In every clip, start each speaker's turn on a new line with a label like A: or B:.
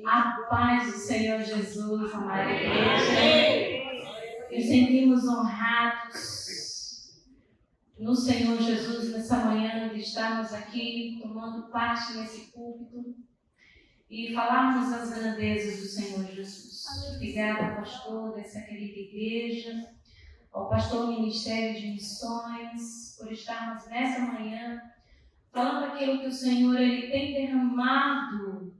A: A paz do Senhor Jesus, amada igreja. Nos sentimos honrados no Senhor Jesus nessa manhã de estarmos aqui tomando parte nesse púlpito e falarmos as grandezas do Senhor Jesus. Obrigada, pastor dessa querida igreja, ao pastor do Ministério de Missões, por estarmos nessa manhã falando aquilo que o Senhor ele tem derramado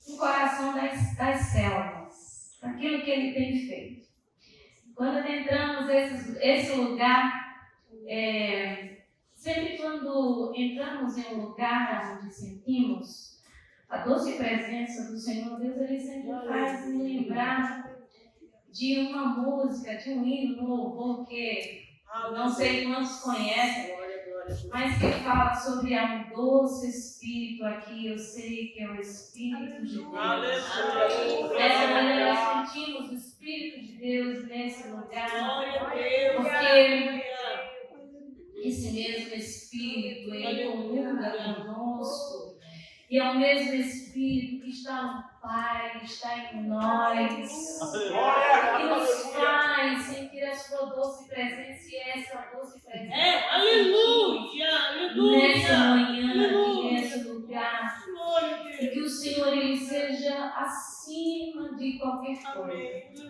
A: no coração das células, daquilo que ele tem feito. Quando adentramos esse lugar, sempre quando entramos em um lugar onde sentimos a doce presença do Senhor, Deus ele sempre faz me lembrar de uma música, de um hino, um louvor que não sei quantos conhecem, mas que fala sobre um doce Espírito aqui. Eu sei que é o Espírito de Deus. Nessa manhã nós sentimos o Espírito de Deus nesse lugar, porque esse mesmo Espírito, ele comunga conosco, e é o mesmo Espírito que está no Pai, que está em nós, que nos faz sentir a sua doce presença, e essa doce presença nessa manhã, aqui nesse lugar, e que o Senhor ele seja acima de qualquer coisa,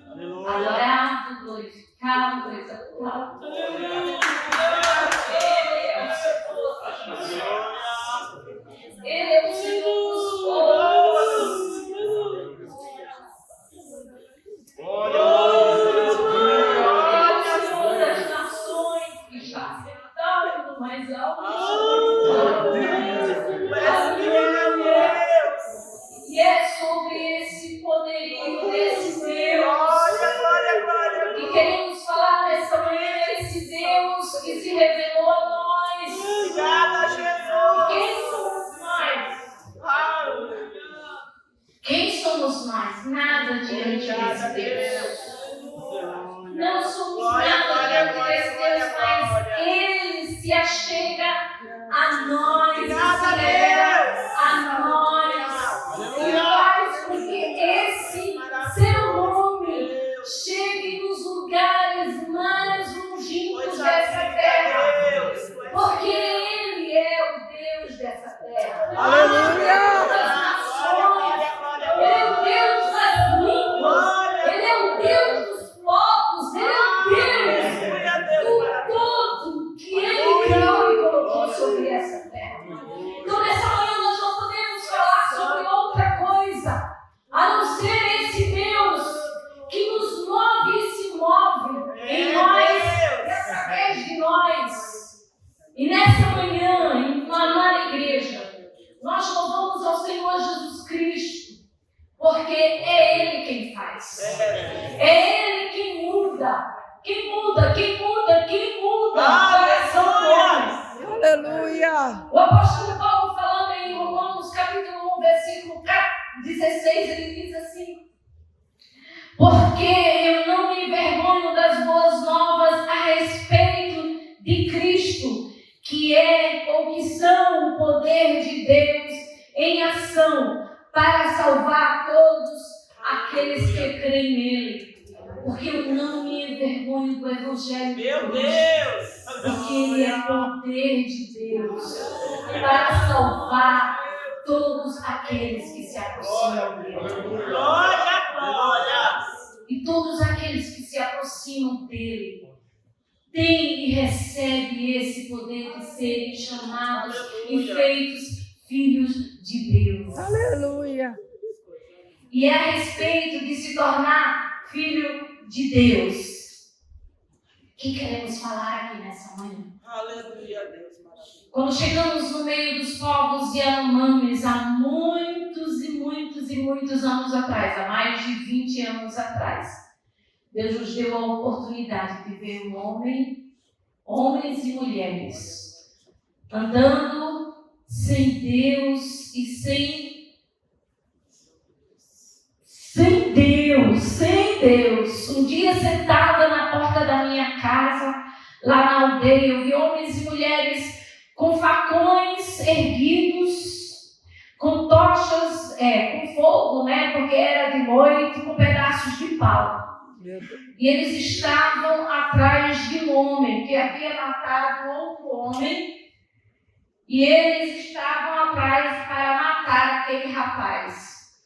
A: adorado, glorificado, exaltado. Ele é o Senhor dos povos. Ele é o Senhor das nações que está sentado no mais alto. E é sobre esse poderio desse Deus que queremos falar nessa manhã, esse Deus que se revelou a nós.
B: Obrigada, Jesus.
A: Quem somos nós? Quem somos nós? Nada diante desse Deus. Não somos nada diante desse Deus, mas Ele se achega a nós, se revela a nós e faz com que esse seu nome chegue nos lugares mais longínquos dessa terra, porque Ele é o Deus dessa terra.
B: Aleluia!
A: Ele é o Deus das línguas, Ele é o Deus dos povos, Ele é o Deus do todo que Ele criou e colocou sobre essa terra. Então nessa manhã nós não podemos falar sobre outra coisa, a não ser esse Deus que nos move e se move em nós e através de nós. E nessa manhã, em uma amada igreja, nós louvamos ao Senhor Jesus Cristo, porque é Ele quem faz. É Ele quem muda. Quem muda o coração do homem.
B: Aleluia!
A: O apóstolo Paulo, falando em Romanos capítulo 1, versículo 16, ele diz assim: porque eu não me envergonho das boas novas a respeito de Cristo, que é ou que são o poder de Deus em ação para salvar todos aqueles que creem nele. Porque eu não me envergonho do Evangelho de Deus, porque ele é poder de Deus para salvar todos aqueles que se aproximam dele.
B: Glória!
A: E todos aqueles que se aproximam dele têm e recebem esse poder de serem chamados e feitos filhos de Deus.
B: Aleluia!
A: E é a respeito de se tornar filho de Deus que queremos falar aqui nessa manhã.
B: Aleluia, Deus.
A: Quando chegamos no meio dos povos Yanomamis há muitos e muitos e muitos anos atrás, há mais de 20 anos atrás, Deus nos deu a oportunidade de ver homens e mulheres, andando sem Deus e sem Deus. Um dia sentada na porta da minha casa, lá na aldeia, eu vi homens e mulheres com facões erguidos, com tochas, com fogo, né? Porque era de noite, com pedaços de pau. E eles estavam atrás de um homem que havia matado outro homem. E eles estavam atrás para matar aquele rapaz.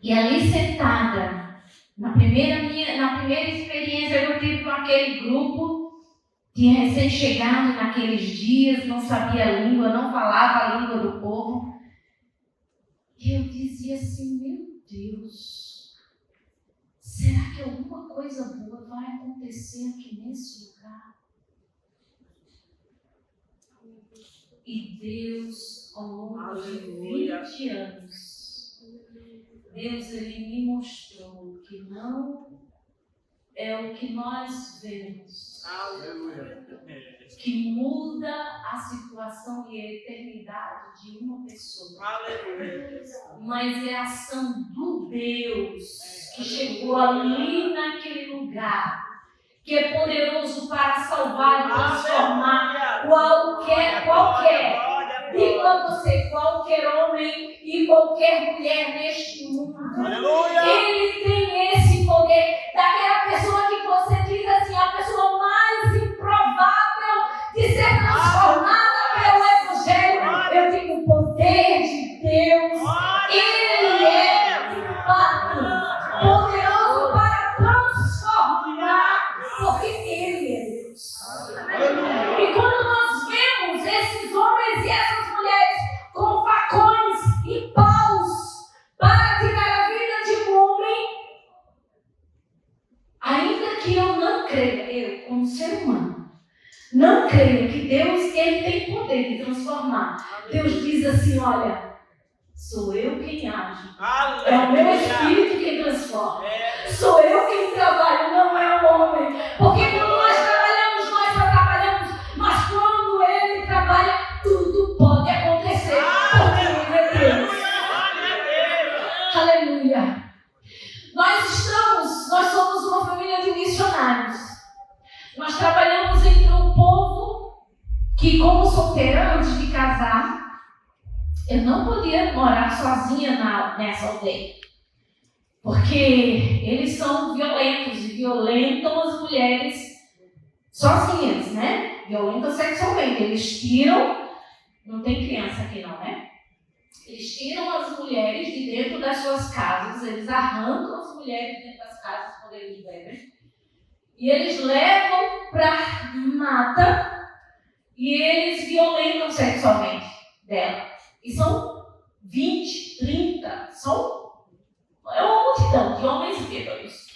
A: E ali sentada, na primeira experiência que eu tive com aquele grupo, tinha recém-chegado naqueles dias, não sabia a língua, não falava a língua do povo. E eu dizia assim, meu Deus, será que alguma coisa boa vai acontecer aqui nesse lugar? E Deus, ao longo de 20 anos, Deus ele me mostrou que não é o que nós vemos que muda a situação e a eternidade de uma pessoa. Mas é a ação do Deus que chegou ali naquele lugar, que é poderoso para salvar e transformar qualquer, digo a você, qualquer homem e qualquer mulher neste mundo.
B: Aleluia.
A: Ele tem esse poder, daquela pessoa que você diz assim, a pessoa mais improvável de ser transformada pelo Evangelho. Eu tenho o poder de Deus. Ele é, de fato, poderoso para transformar, porque Ele é Deus. E quando nós vemos esses homens e essas mulheres com facões e paus para tirar a vida de um homem, ainda que eu não creia, eu como ser humano, não creio que Deus ele tem poder de transformar. Deus diz assim, olha, sou eu quem age. É o meu Espírito quem transforma. Sou eu quem trabalha, não é o homem. Porque quando nós só trabalhamos. Mas quando Ele trabalha, tudo pode acontecer. Porque Ele é Deus. Aleluia. Nós somos uma família de missionários. Nós trabalhamos entre um povo que, como solteira, antes de casar, eu não podia morar sozinha nessa aldeia. Porque eles são violentos e violentam as mulheres sozinhas, né? Violentam sexualmente. Eles tiram, não tem criança aqui não, né? Eles tiram as mulheres de dentro das suas casas, eles arrancam as mulheres de dentro das casas quando eles bebem. E eles levam para mata e eles violentam sexualmente dela. E são 20, 30, é uma multidão de homens bêbados.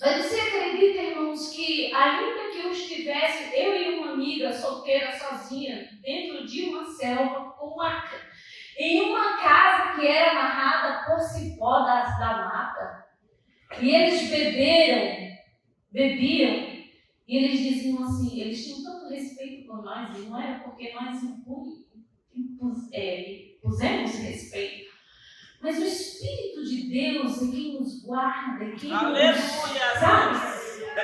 A: Mas você acredita, irmãos, que ainda que eu estivesse, eu e uma amiga solteira sozinha, dentro de uma selva, em uma casa que era amarrada por cipó da mata, e eles bebiam, e eles diziam assim, eles tinham tanto respeito por nós, e não era porque nós impusemos respeito, mas o Espírito de Deus é quem nos guarda, é quem nos, sabe?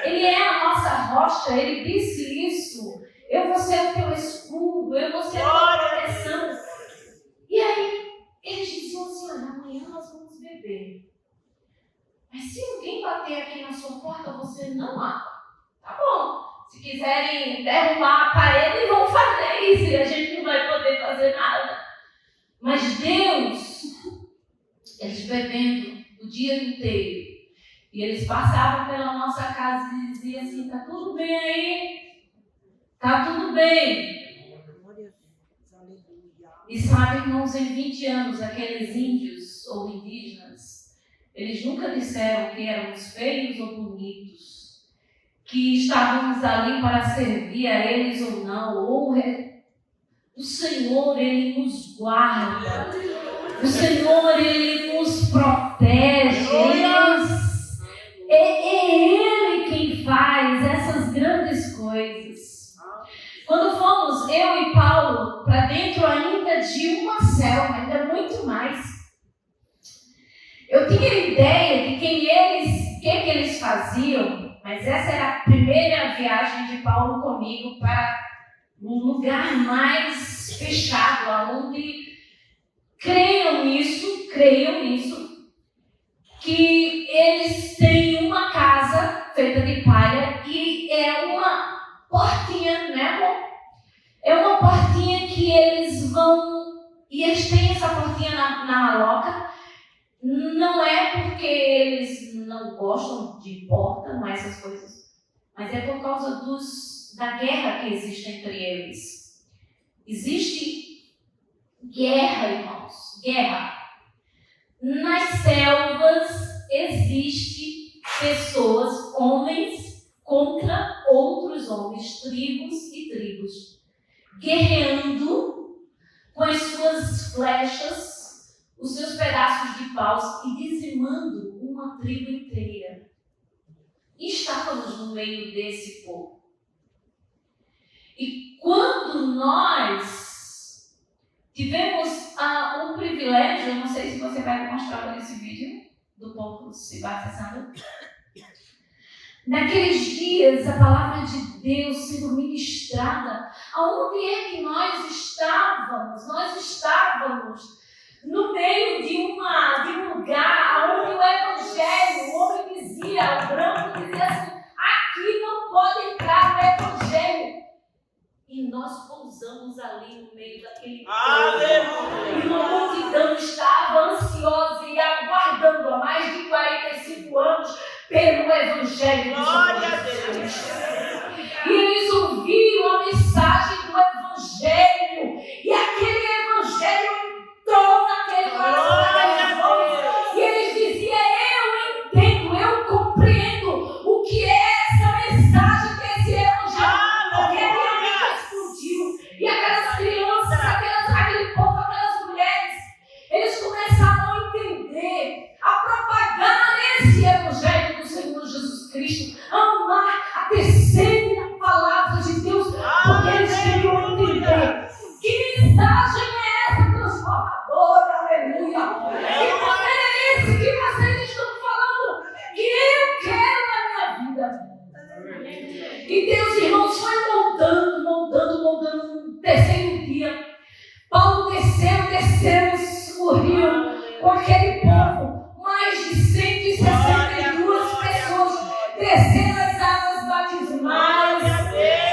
A: Ele é a nossa rocha, Ele disse isso, eu vou ser o teu escudo, eu vou ser a tua proteção. E aí, eles diziam assim, olha, amanhã nós vamos beber, mas se alguém bater aqui na sua porta, você não abre. Tá bom, se quiserem derrubar a parede, vão fazer isso, e a gente não vai poder fazer nada. Mas Deus, eles bebendo o dia inteiro, e eles passavam pela nossa casa e diziam assim, tá tudo bem aí? Tá tudo bem. E sabe, irmãos, em 20 anos, aqueles índios ou indígenas, eles nunca disseram que éramos feios ou bonitos, que estávamos ali para servir a eles ou não, o Senhor, Ele nos guarda, o Senhor, Ele nos protege, é Ele quem faz essas grandes coisas. Quando fomos, eu e Paulo, para dentro ainda de uma selva, ainda muito mais, eu tinha ideia de que eles faziam, mas essa era a primeira viagem de Paulo comigo para um lugar mais fechado, onde creiam nisso, que eles têm uma casa feita de palha e é uma portinha, né, amor? É uma portinha que eles vão, e eles têm essa portinha na maloca. Não é porque eles não gostam de porta, não é essas coisas, mas é por causa da guerra que existe entre eles. Existe guerra, irmãos, guerra. Nas selvas existe pessoas, homens contra outros homens, tribos e tribos, guerreando com as suas flechas, os seus pedaços de paus e dizimando uma tribo inteira. E estávamos no meio desse povo. E quando nós tivemos o privilégio, eu não sei se você vai mostrar esse vídeo do povo se batizando. Naqueles dias, a palavra de Deus sendo ministrada, aonde é que nós estávamos? Nós estávamos no meio de um lugar onde o evangelho, o homem dizia, o branco dizia assim, aqui não pode entrar o evangelho. E nós pousamos ali no meio daquele povo. E uma multidão estava ansiosa e aguardando há mais de 45 anos pelo evangelho do Senhor Jesus. E eles ouviram a mensagem do evangelho. E aquele evangelho entrou naquele coração daqueles homens. E eles diziam, eu entendo, eu compreendo o que é essa mensagem desse evangelho. Porque a minha mente explodiu. E aquelas crianças, aquele povo, aquelas mulheres, eles começaram a entender, a propagar esse evangelho do Senhor Jesus Cristo, a amar, a tecer a palavra de Deus, porque eles queriam entender que mensagem é essa transformadora, aleluia. Que poder é esse que vocês estão falando que eu quero na minha vida? E Deus, irmãos, foi moldando no terceiro dia. Paulo descemos o rio com aquele povo, mais de 162 pessoas desceram as águas batismais.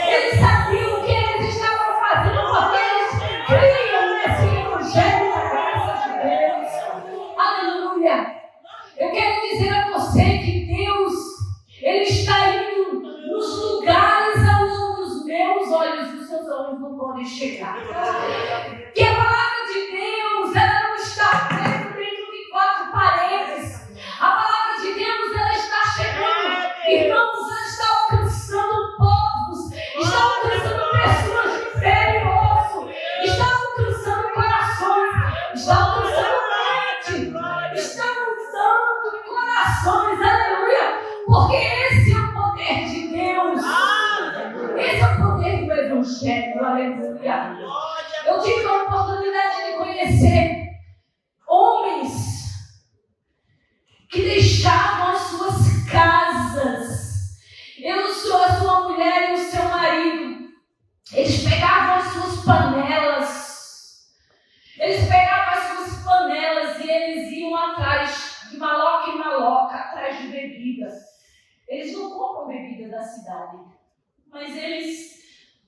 A: Eles sabiam o que eles estavam fazendo, porque eles criam nesse evangelho da graça de Deus. Aleluia! Eu quero dizer a você que Deus, Ele está indo nos lugares aonde os meus olhos e os seus olhos não podem chegar. Que a palavra de Deus, ela não está presa dentro de quatro paredes. A palavra de Deus, ela está chegando, irmãos, ela está alcançando povos, está alcançando pessoas de pele e osso, está alcançando corações, está alcançando mente, está mudando corações, aleluia, porque esse é o poder de Deus, esse é o poder do evangelho, aleluia. Eu tive a oportunidade de conhecer homens que deixavam as suas casas, a sua mulher e o seu marido, eles pegavam as suas panelas, e eles iam atrás de maloca em maloca, atrás de bebida. Eles não compram bebida da cidade, mas eles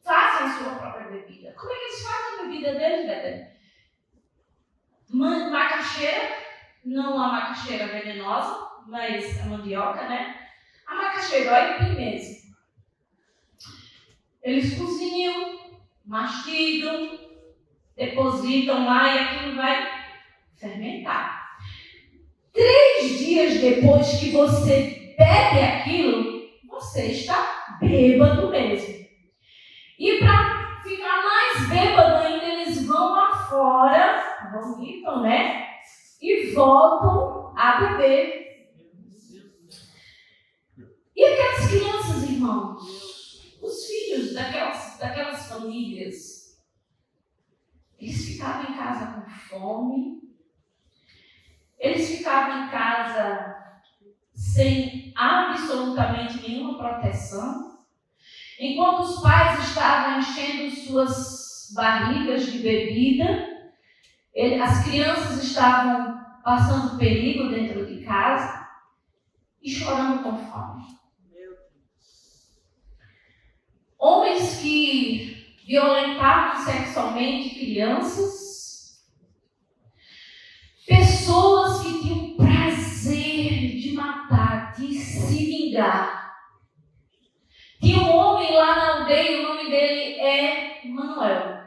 A: fazem a sua própria bebida. Como é que eles fazem a bebida deles, Bethany? Macaxeira, não a macaxeira venenosa, mas a mandioca, né? A macaxeira é mesmo. Eles cozinham, mastigam, depositam lá e aquilo vai fermentar. 3 dias depois que você bebe aquilo, você está bêbado mesmo. E para ficar mais bêbado ainda, eles vão lá fora, vomitam, né? E voltam a beber. E aquelas crianças, irmãos, os filhos daquelas famílias, eles ficavam em casa com fome, eles ficavam em casa sem absolutamente nenhuma proteção. Enquanto os pais estavam enchendo suas barrigas de bebida, as crianças estavam passando perigo dentro de casa e chorando com fome. Homens que violentavam sexualmente crianças, pessoas que tinham prazer de matar, de se vingar. Tinha um homem lá na aldeia, o nome dele é Manuel.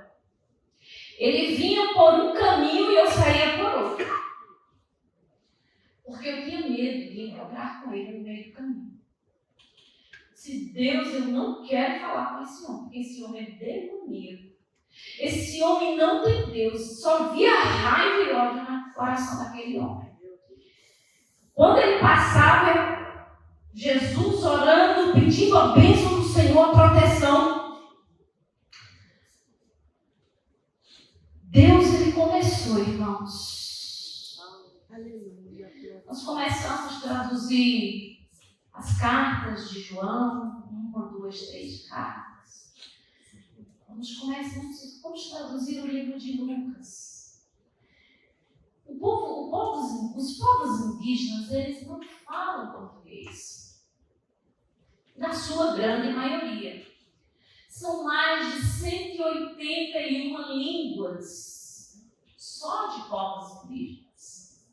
A: Ele vinha por um caminho e eu saía por outro. Porque eu tinha medo de encontrar com ele no meio do caminho. Se Deus, eu não quero falar com esse homem, porque esse homem é demoníaco. Esse homem não tem Deus, só via raiva e ódio no coração daquele homem. Quando ele passava, Jesus orando, pedindo a bênção do Senhor, a proteção. Deus, ele começou, irmãos. Nós começamos a traduzir as cartas de João, 1, 2, 3 cartas. Vamos traduzir o livro de Lucas. Os povos indígenas, eles não falam português. Na sua grande maioria. São mais de 181 línguas só de povos indígenas.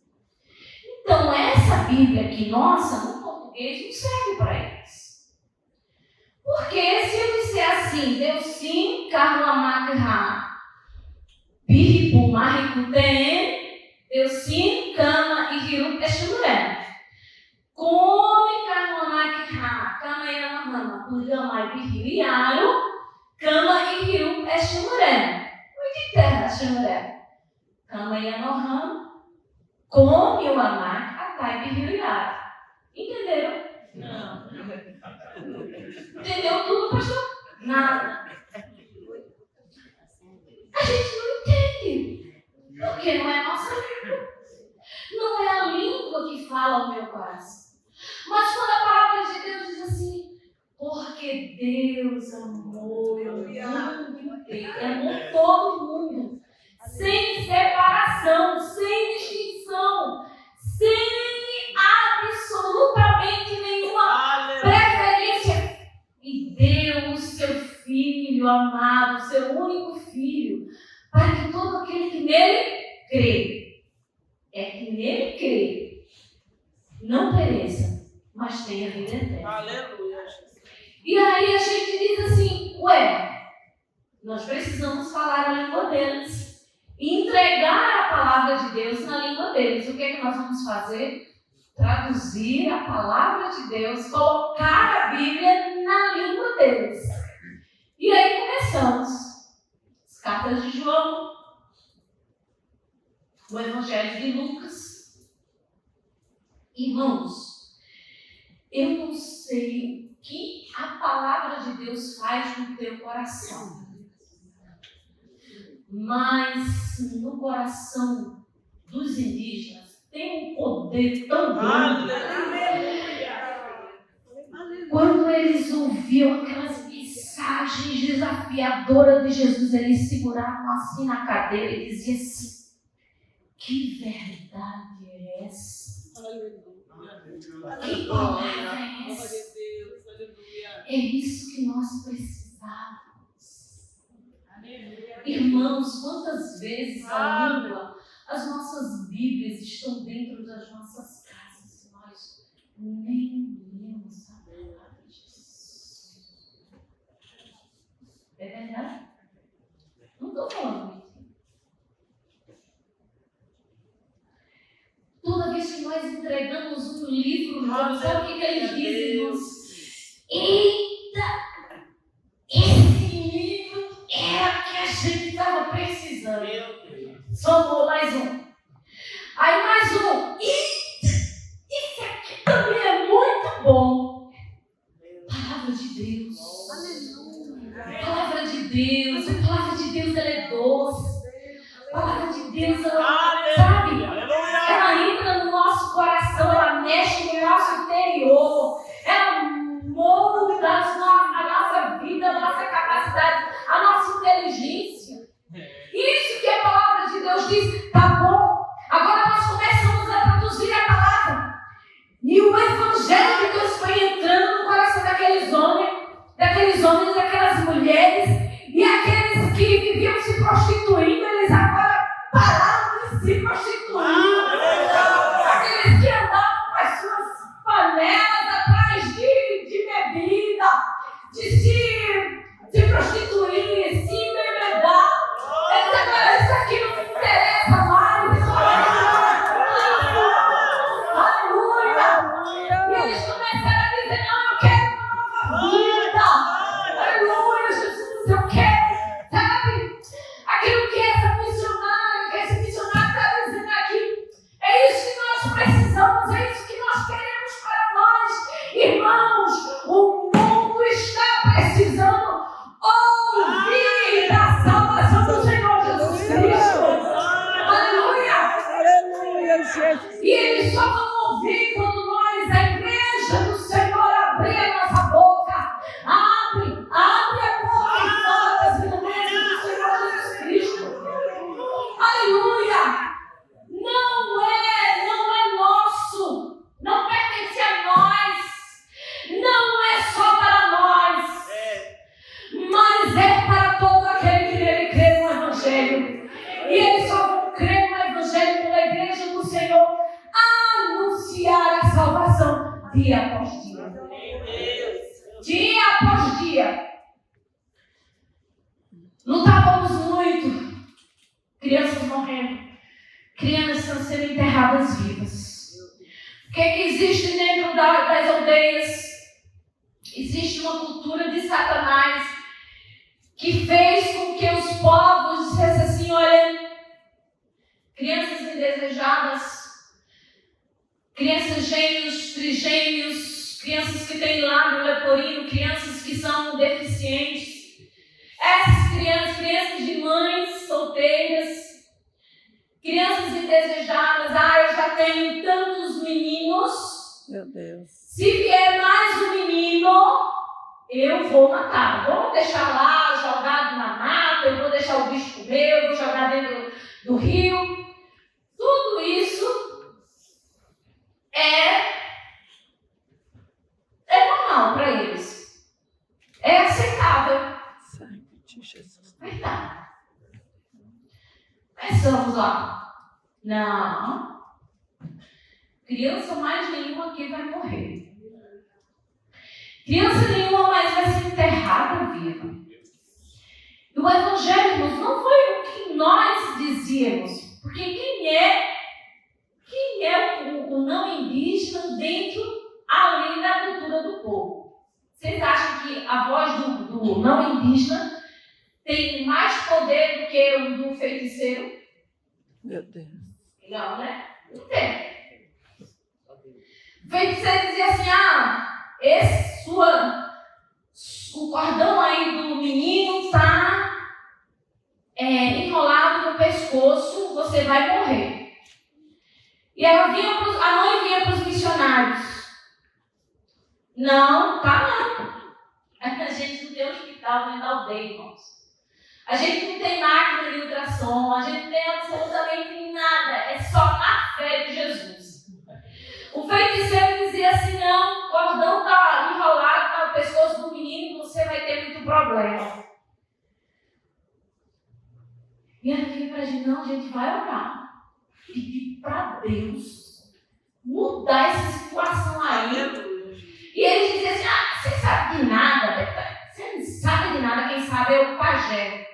A: Então, essa Bíblia aqui nossa, no português, não serve para eles. Porque se eu disser assim, Deus sim, Carlamakra, Bibu, Maricuten, Deus sim, Cama e Hiru Peshuré. Come Carlamakra, Cama e Amahama, Ugamai Bihiu e Aro, Cama e Hiru Peshuré. Muito terra, Shuré. Cama e Amahama, come o Amar, Atai Bihiu e Aro. Entenderam? Não. Entendeu tudo, pastor? Nada. A gente não entende. Porque não é a nossa língua. Não é a língua que fala o meu coração. Mas quando a palavra de Deus diz assim, porque Deus amou o mundo inteiro, amou todo mundo, sem separação, sem distinção, sem absolutamente nenhuma preferência. E deu o seu Filho amado, o seu único Filho, para que todo aquele que nele crê, que nele crê, não pereça, mas tenha vida eterna.
B: Aleluia.
A: E aí a gente diz assim, nós precisamos falar a língua deles e entregar a palavra de Deus na língua deles. O que é que nós vamos fazer? Traduzir a palavra de Deus, colocar a Bíblia na língua deles. E aí começamos. As cartas de João, o Evangelho de Lucas. Irmãos, eu não sei o que a palavra de Deus faz no teu coração. Mas no coração dos indígenas tem um poder tão grande. Quando eles ouviam aquelas mensagens desafiadoras de Jesus, eles seguravam assim na cadeira e diziam assim, que verdade é essa? Que palavra é essa? É isso que nós precisávamos. Irmãos, quantas vezes a língua, as nossas Bíblias estão dentro das nossas casas e nós nem lemos a palavra de Jesus. É verdade? Não estou falando mentira. Toda vez que nós entregamos um livro novo, sabe o que eles dizem, irmãos? Eita! Esse livro era o que a gente estava precisando. Somou mais um. Aí mais um. Esse aqui também é muito bom. Palavra de Deus. Palavra de Deus. A palavra de Deus, ela é doce. A palavra de Deus, ela, sabe? Ela entra no nosso coração, ela mexe no nosso interior. Ela molda
B: Jesus.
A: E eles só vão ouvir quando nós, a igreja do Senhor, abrir a nossa boca. Abre a boca e fala as grandezas do Senhor Jesus Cristo. Aleluia! Não é nosso. Não pertence a nós. Não é só para nós. Mas é para todo aquele que nele crê no Evangelho. E eles só vão crer no Evangelho quando a igreja do Senhor anunciar a salvação dia após dia. Dia após dia. Lutávamos muito. Crianças morrendo. Crianças sendo enterradas vivas. O que é que existe dentro das aldeias? Existe uma cultura de Satanás que fez com que os povos dissessem assim: olha, crianças indesejadas, crianças gêmeos, trigêmeos, crianças que têm lábio leporino, crianças que são deficientes, essas crianças de mães solteiras, crianças indesejadas. Eu já tenho tantos meninos.
B: Meu Deus.
A: Se vier mais um menino, eu vou matar. Vou deixar lá jogado na mata, eu vou deixar o bicho comer, eu vou jogar dentro do rio. Tudo isso é normal para eles. É aceitável.
B: Sangue de Jesus.
A: Verdade. Pensamos lá. Não. Criança mais nenhuma aqui vai morrer. Criança nenhuma mais vai ser enterrada viva. E o Evangelho, irmãos, não foi o que nós dizíamos. Porque quem é o não indígena dentro ali da cultura do povo? Vocês acham que a voz do não indígena tem mais poder do que o do feiticeiro?
B: Meu Deus.
A: Não, né? Não tem. O feiticeiro dizia assim: o cordão aí do menino está enrolado no pescoço, você vai morrer. E a mãe vinha para os missionários: não, tá não. A gente não tem hospital dentro da aldeia, irmãos. A gente não tem máquina de ultrassom, a gente não tem absolutamente nada. É só na fé de Jesus. O feiticeiro dizia assim: não, o cordão está enrolado no pescoço do menino, você vai ter muito problema. E ela vinha para a gente: não, a gente vai orar. Pedir para Deus mudar essa situação aí. E ele dizia assim: você sabe de nada, Betânia. Você não sabe de nada, quem sabe é o pajé.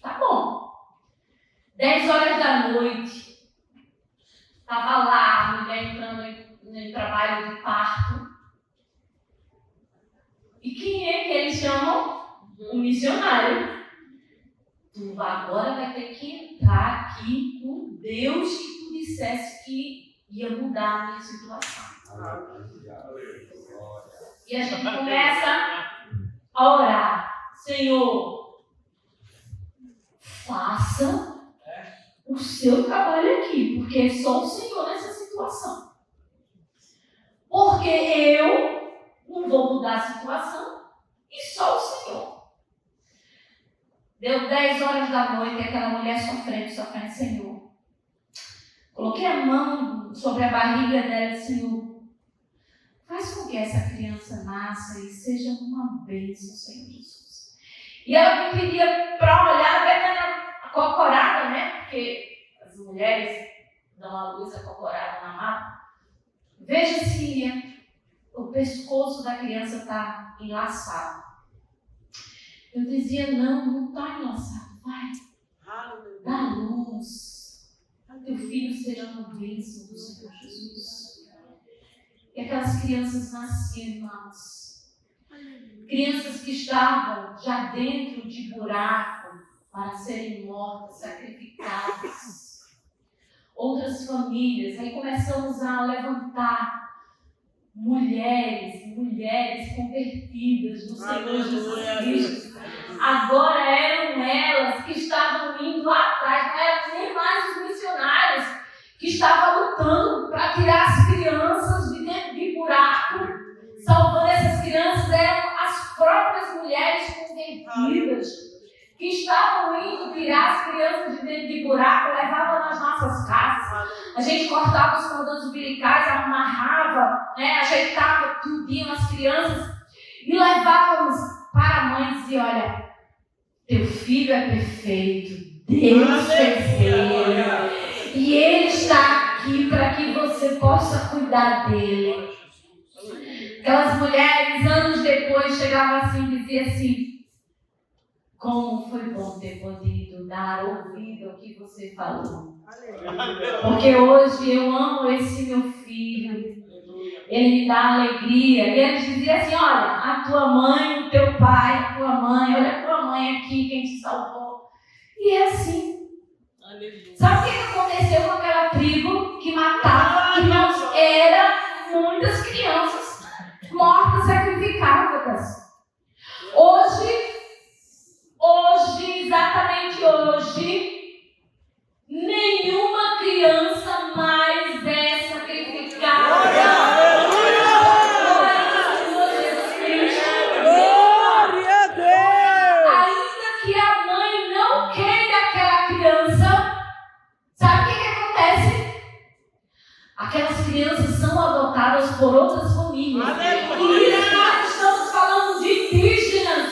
A: Tá bom. 10 horas da noite. Estava lá a mulher entrando em trabalho de parto. E quem é que eles chamam? Um missionário. Tu agora vai ter que entrar aqui com Deus que tu dissesse que ia mudar a minha situação. E a gente começa a orar: Senhor, faça o seu trabalho aqui, porque é só o Senhor nessa situação. Porque eu não vou mudar a situação e só o Senhor. Deu 10 horas da noite, aquela mulher sofrendo, Senhor. Coloquei a mão sobre a barriga dela: Senhor, faz com que essa criança nasça e seja uma bênção, Senhor Jesus. E ela me pedia para olhar, a Betânia acocorada, né? Porque as mulheres dão a luz acocorada na mata. Veja se o pescoço da criança está enlaçado. Eu dizia: não está enlaçado. Vai, dá luz. Teu filho seja uma bênção do Senhor Jesus. E aquelas crianças nasciam, irmãos. Crianças que estavam já dentro de buraco para serem mortas, sacrificadas. Outras famílias. Aí começamos a levantar mulheres convertidas no Senhor Jesus Cristo. Agora eram elas que estavam indo lá atrás, não eram nem mais os missionários que estava lutando para tirar as crianças de dentro de buraco, salvando essas crianças, eram as próprias mulheres convertidas, que estavam indo tirar as crianças de dentro de buraco, levavam nas nossas casas. A gente cortava os cordões umbilicais, amarrava, ajeitava tudinho as crianças e levávamos para a mãe e dizia: olha, teu filho é perfeito, Deus fez ele, e ele está aqui para que você possa cuidar dele. Aquelas mulheres, anos depois, chegavam assim e diziam assim: como foi bom ter podido dar ouvido ao que você falou. Porque hoje eu amo esse meu filho. Ele me dá alegria. E eles diziam assim: olha, a tua mãe, o teu pai, a tua mãe, olha a tua mãe aqui, quem te salvou. E é assim. Sabe o que aconteceu com aquela tribo que matava? Irmãos, eram muitas crianças mortas, sacrificadas. Hoje, exatamente hoje, nenhuma criança mais é sacrificada.
B: Glória a Deus!
A: Ainda que a mãe não queira aquela criança, sabe o que acontece? Aquelas crianças são adotadas por outras famílias. E nós estamos falando de indígenas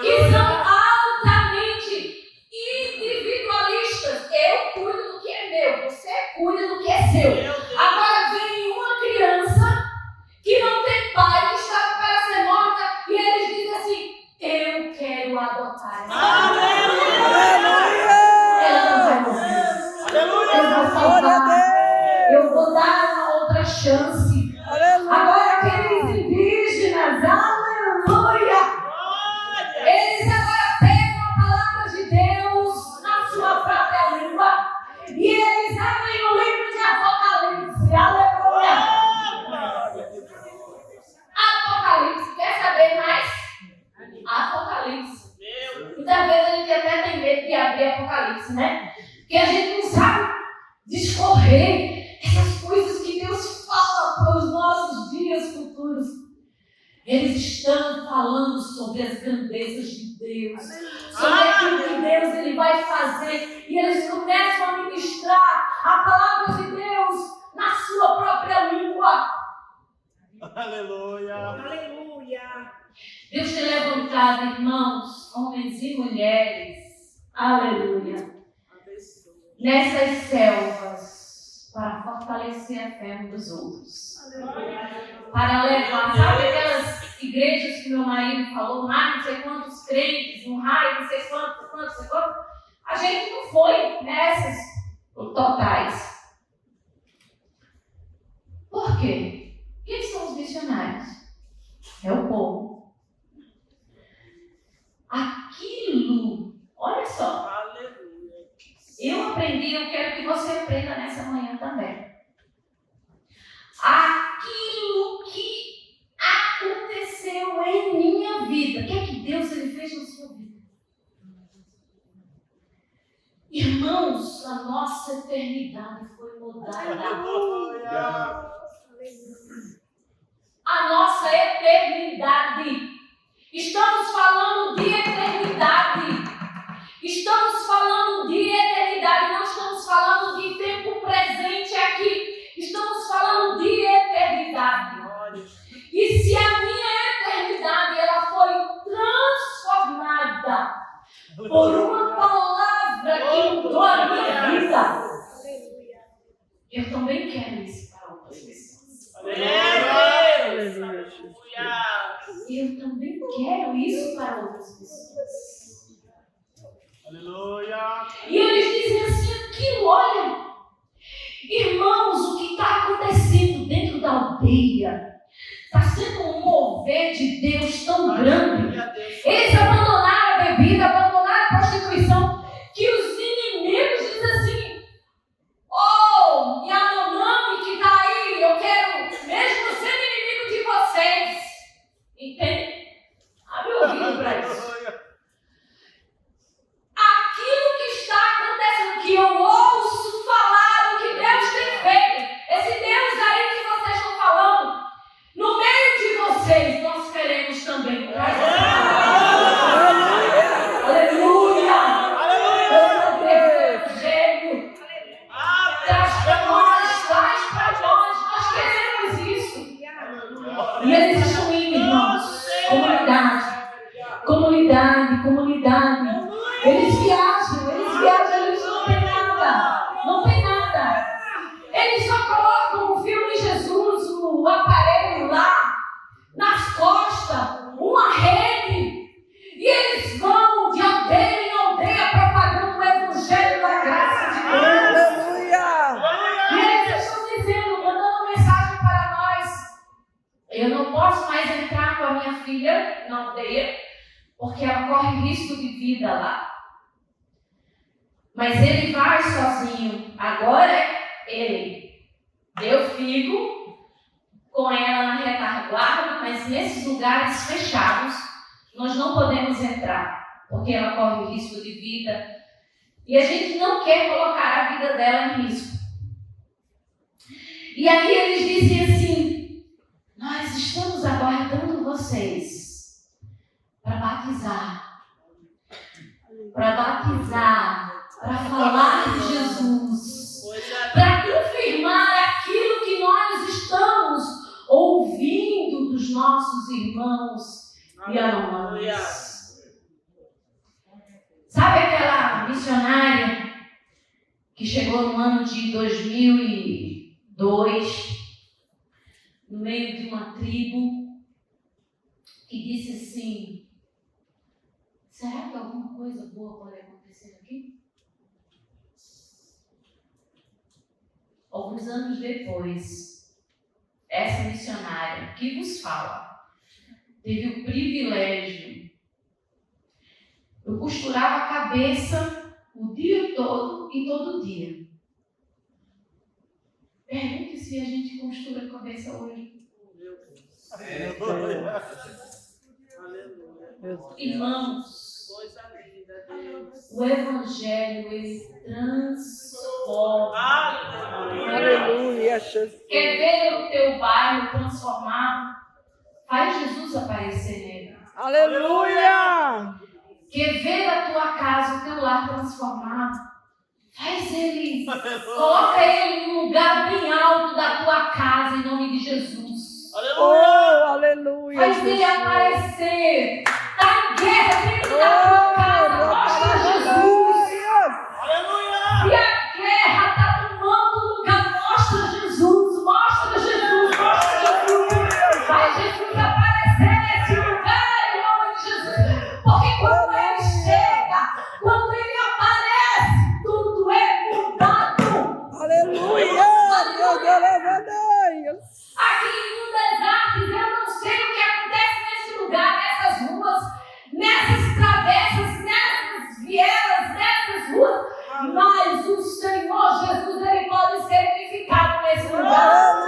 A: que são altamente individualistas. Eu cuido do que é meu, você cuida do que é seu. Agora vem uma criança que não tem pai, que está para ser morta, e eles dizem assim: eu quero adotar essa criança. Ela não vai morrer. Eu vou salvar. Eu vou dar uma outra chance. Agora aqueles indígenas, aleluia! Eles agora pegam a palavra de Deus na sua própria língua e eles abrem o livro de Apocalipse, aleluia! Apocalipse, quer saber mais? Apocalipse. Muitas vezes a gente até tem medo de abrir Apocalipse, né? Porque a gente não sabe discorrer essas coisas que Deus fala para os nossos dias futuros. Eles estão falando sobre as grandezas de Deus, sobre aquilo que Deus ele vai fazer, e eles começam a ministrar a palavra de Deus na sua própria língua.
C: Aleluia!
D: Aleluia!
A: Deus tem levantado, irmãos, homens e mulheres, aleluia, nessas selvas, para fortalecer a fé uns dos outros. Para levar, sabe aquelas igrejas que meu marido falou, mais não sei quantos crentes, um raio, não sei quantos. A gente não foi nessas totais. Por quê? Quem são os missionários? É o povo. Aquilo, olha só. Eu aprendi, eu quero que você aprenda nessa manhã também. Aquilo que aconteceu em minha vida, o que é que Deus ele fez na sua vida? Irmãos, a nossa eternidade foi mudada. A nossa eternidade. Estamos falando de eternidade. Estamos falando de eternidade, não estamos falando de tempo presente aqui. Estamos falando de eternidade. E se a minha eternidade ela foi transformada por uma palavra que mudou a minha vida, eu também quero isso para outras pessoas. Eu também quero isso para outras pessoas.
C: Aleluia!
A: E eles dizem assim, aquilo, olha, irmãos, o que está acontecendo dentro da aldeia está sendo um mover de Deus tão grande. Eles abandonaram a bebida, abandonaram a prostituição, que os inimigos dizem assim: oh, Yanomami que está aí, eu quero mesmo ser inimigo de vocês. Entende? Abre o ouvido para isso. Aquilo que está acontecendo, que eu ouço falar, o que Deus tem filha na aldeia, porque ela corre risco de vida lá. Mas ele vai sozinho. Agora ele. Eu fico com ela na retaguarda, mas nesses lugares fechados nós não podemos entrar, porque ela corre risco de vida. E a gente não quer colocar a vida dela em risco. E aí eles dizem assim: nós estamos aguardando vocês para batizar, para falar de Jesus, para confirmar aquilo que nós estamos ouvindo dos nossos irmãos e irmãs. Sabe aquela missionária que chegou no ano de 2002, no meio de uma tribo, que disse assim: será que alguma coisa boa pode acontecer aqui? Alguns anos depois, essa missionária que vos fala teve o privilégio. Eu costurava a cabeça o dia todo e todo dia. Pergunte se a gente costura a cabeça hoje. Irmãos, o Evangelho, ele transforma.
B: Aleluia.
A: Quer ver o teu bairro transformado? Faz Jesus aparecer nele.
B: Aleluia.
A: Quer ver a tua casa, o teu lar transformado? Faz ele, coloca ele num lugar bem alto da tua casa, em nome de Jesus.
B: Oh, aleluia.
A: Faz ele aparecer. Tá em guerra dentro da tua casa, mostra Jesus. E a guerra está tomando lugar, mostra Jesus, mostra Jesus, mostra Jesus. Faz Jesus aparecer nesse lugar, em nome de Jesus. Porque quando ele chega, quando ele aparece, tudo é mudado.
B: Aleluia.
A: Aqui em Mudas Artes, eu não sei o que acontece nesse lugar, nessas ruas, nessas travessas, nessas vielas, nessas ruas, mas o Senhor Jesus, ele pode ser edificado nesse lugar.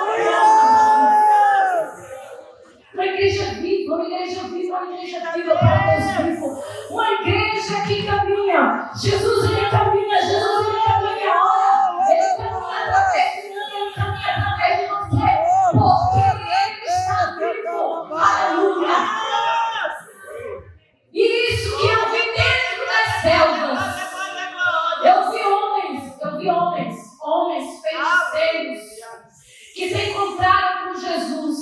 A: Uma igreja viva, uma igreja viva, uma igreja viva para Deus vivo. Uma igreja que caminha. Jesus, ele caminha, Jesus, ele caminha. Olha, ele caminha através de mim, ele caminha através de você. Porque ele está vivo. Aleluia. Isso que eu vi dentro das selvas. Eu vi homens feiticeiros que se encontraram com Jesus.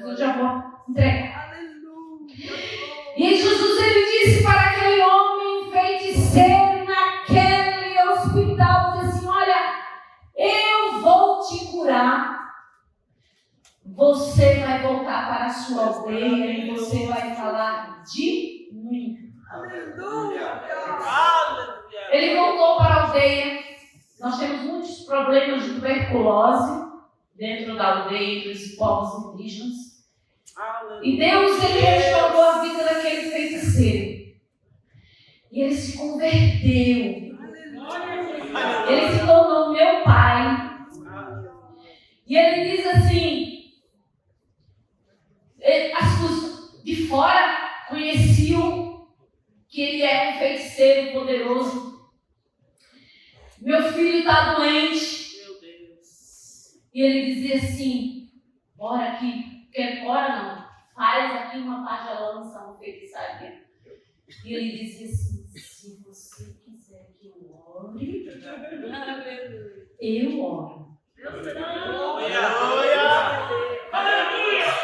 A: Eu já vou entregar. E Jesus, ele disse para aquele homem feiticeiro naquele hospital, disse assim: olha, eu vou te curar. Você vai voltar para a sua aldeia e você vai falar de mim. Ele voltou para a aldeia. Nós temos muitos problemas de tuberculose dentro da aldeia, entre os povos indígenas. E Deus, ele restaurou a vida daquele feiticeiro. E ele se converteu. Ele se tornou meu pai. E ele diz assim: as pessoas de fora conheciam que ele era um feiticeiro poderoso. Meu filho está doente. E ele dizia assim: bora aqui. Porque bora não. Faz aqui uma pagelança, uma feitiçaria. E ele dizia assim: se você quiser que eu ore, eu oro.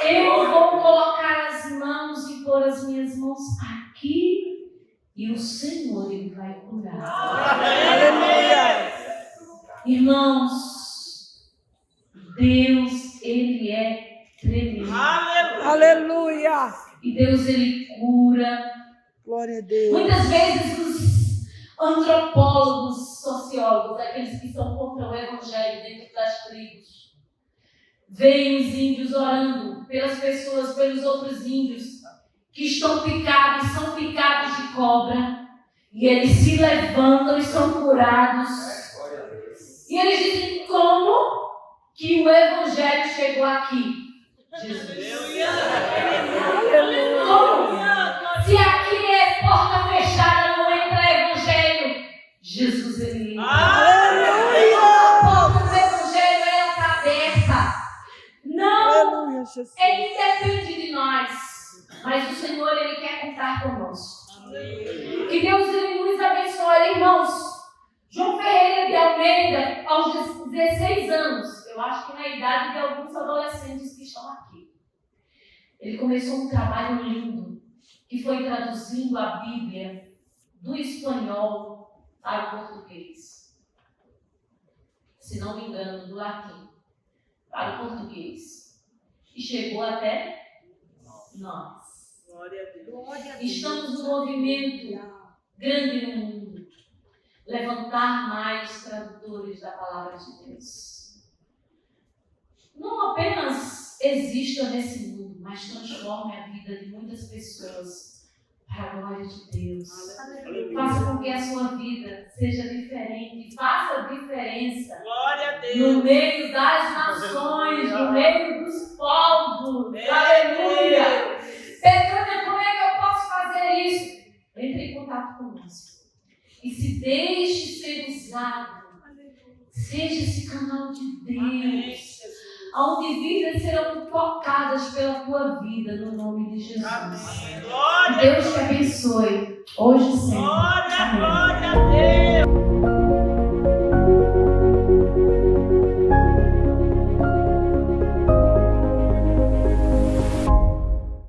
A: Eu vou colocar as mãos e pôr as minhas mãos aqui e o Senhor, ele vai curar.
B: Aleluia.
A: Irmãos, Deus, ele é tremendo.
B: Aleluia.
A: E Deus, ele cura.
B: Glória a Deus.
A: Muitas vezes os antropólogos, sociólogos, aqueles que são contra o evangelho dentro das tribos, Veem os índios orando pelas pessoas, pelos outros índios que estão picados, são picados de cobra, e eles se levantam e são curados. E eles dizem: como que o evangelho chegou aqui? Jesus. Como? Se aqui é porta fechada, não entra evangelho. Jesus, ele entra. A porta do evangelho, ela está aberta. Não, ele depende de nós, mas o Senhor, ele quer contar conosco. Que Deus, ele nos abençoe, irmãos. João Ferreira de Almeida, aos 16 anos, eu acho que na idade de alguns adolescentes que estão aqui, ele começou um trabalho lindo, que foi traduzindo a Bíblia do espanhol para o português. Se não me engano, do latim para o português. E chegou até nós.
D: Glória a Deus.
A: Estamos num movimento grande no mundo. Levantar mais tradutores da palavra de Deus. Não apenas exista nesse mundo, mas transforme a vida de muitas pessoas para a glória de Deus. Faça com que a sua vida seja diferente. Faça diferença.
D: Glória a Deus.
A: No meio das nações, no meio dos povos. Aleluia! Betânia, como é que eu posso fazer isso? Entre em contato conosco. E se deixe ser usado. Seja esse canal de Deus. Onde vidas serão tocadas pela tua vida, no nome de Jesus.
D: Glória
A: Deus te abençoe. Hoje e sempre.
D: Glória
A: Amém.
D: a Deus.